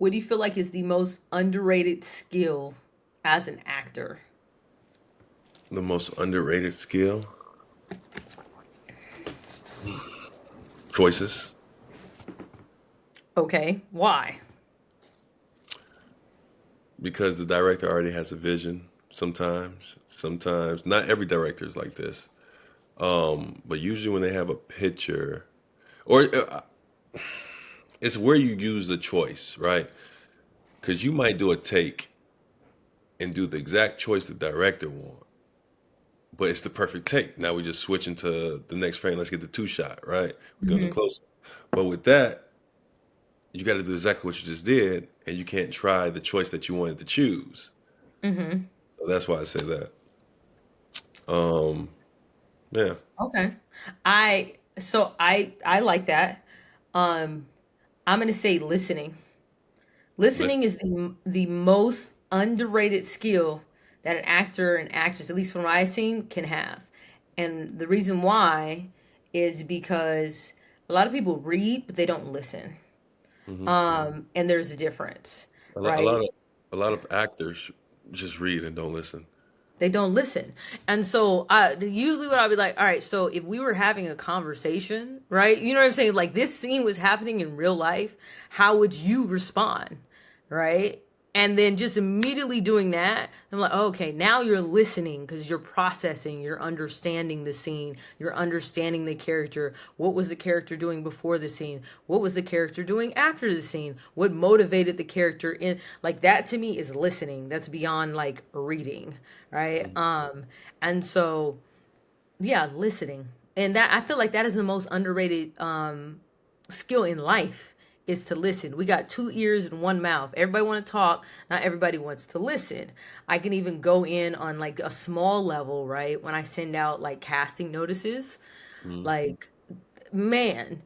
What do you feel like is the most underrated skill as an actor? The most underrated skill? Choices. Okay, why? Because the director already has a vision sometimes. Sometimes, not every director is like this. But usually when they have a picture, or it's where you use the choice, right? Because you might do a take and do the exact choice the director want, but it's the perfect take. Now we just switch into the next frame. Let's get the two shot, right? We're going to Hmm. close. But with that, you got to do exactly what you just did, and you can't try the choice that you wanted to choose. Hmm. So that's why I say that. Um, yeah, Okay. I like that. Um, I'm gonna say listening. let's. Listening is the most underrated skill that an actor and actress, at least from what I've seen, can have. And the reason why is because a lot of people read, but they don't listen. Hmm. And there's a difference, A lot right? of actors just read and don't listen. They don't listen. And so usually what I'll be like, all right, so if we were having a conversation, right? You know what I'm saying? Like this scene was happening in real life, how would you respond? Right? And then just immediately doing that, I'm like, oh, okay, now you're listening because you're processing, you're understanding the scene, you're understanding the character. What was the character doing before the scene? What was the character doing after the scene? What motivated the character in like that to me is listening. That's beyond like reading, right? Mhm. And so yeah, listening. And that I feel like that is the most underrated skill in life is to listen. We got two ears and one mouth. Everybody want to talk, not everybody wants to listen. I can even go in on like a small level, right? When I send out like casting notices, Mhm. like man,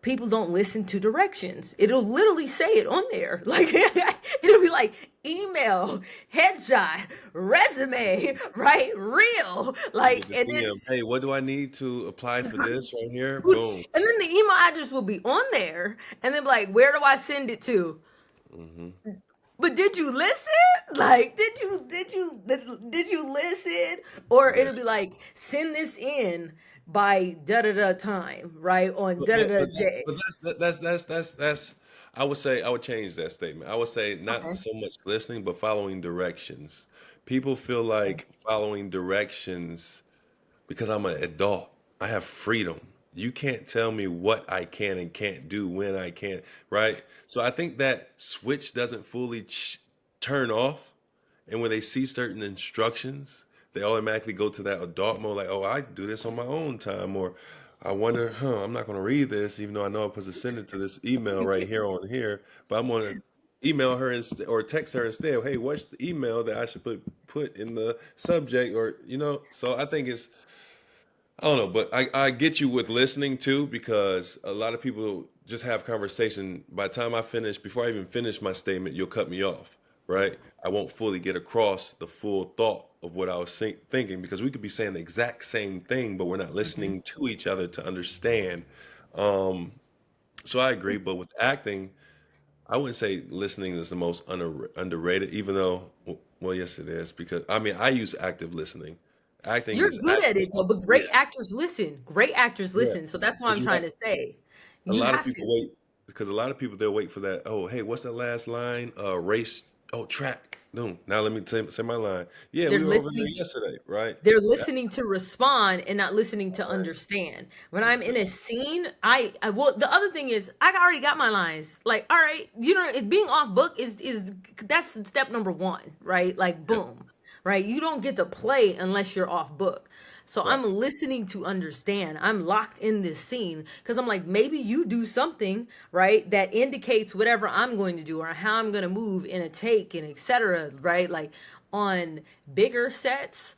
people don't listen to directions. It'll literally say it on there. Like it'll be like email, headshot, resume, right? Real. You get Like the and then DM. Hey, what do I need to apply for this right here? and Boom. then the email address will be on there and then be like, where do I send it to? Hmm. But did you listen? Like, did you listen? Or Yeah. it'll be like, send this in by da da da time, right? On da da da day. But that's. I would say I would change that statement. I would say not Okay. so much listening, but following directions. People feel like following directions because I'm an adult. I have freedom. You can't tell me what I can and can't do when I can, right? So I think that switch doesn't fully turn off. And when they see certain instructions, they automatically go to that adult mode, like, oh, I do this on my own time. Or I wonder, I'm not going to read this, even though I know I'm supposed to send it to this email right here on here. But I'm going to email her instead or text her instead. Hey, what's the email that I should put in the subject? Or, so I think I don't know, but I get you with listening too, because a lot of people just have conversation. By the time I finish, before I even finish my statement, you'll cut me off, right? I won't fully get across the full thought of what I was thinking, because we could be saying the exact same thing, but we're not Mhm. listening to each other to understand. Um, so I agree, but with acting, I wouldn't say listening is the most underrated, even though, well, yes, it is, because I mean, I use active listening. Acting You're is good at it though, but yeah, great actors listen. Great actors yeah. listen. So that's what I'm Because you trying to say. a You lot of have people to. wait because a lot of people they'll wait for that. Oh, hey, what's that last line? Race. Oh, track. Boom. Now let me say my line. Yeah, They're we were over there listening to yesterday, right? they're That's listening to respond and not listening to right. understand. When I'm in Exactly. a scene, I well the other thing is I already got my lines. Like, all right, it being off book is that's step number one, right? Like Yeah. boom. Right? You don't get to play unless you're off book. So I'm Facts. listening to understand. I'm locked in this scene because I'm like, maybe you do something, right, that indicates whatever I'm going to do or how I'm going to move in a take and etc. Right? Like on bigger sets,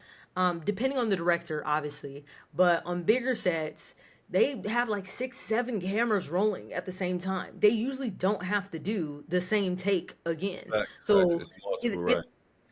depending on the director, obviously, but on bigger sets, they have like six, seven cameras rolling at the same time. They usually don't have to do the same take again. Facts. Facts. So It's multiple, it, right? it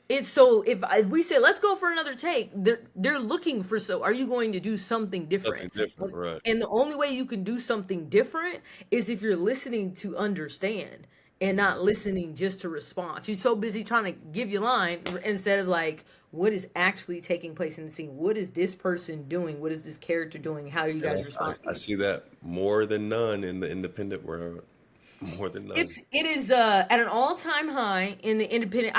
it's so if we say let's go for another take, they're looking for so are you going to do something different? Something different, right? And the only way you can do something different is if you're listening to understand. and not listening just to response. You're so busy trying to give your line instead of like what is actually taking place in the scene. What is this person doing? What is this character doing? How are you And guys I responding? see that more than none in the independent world. More than none. It is at an all-time high in the independent.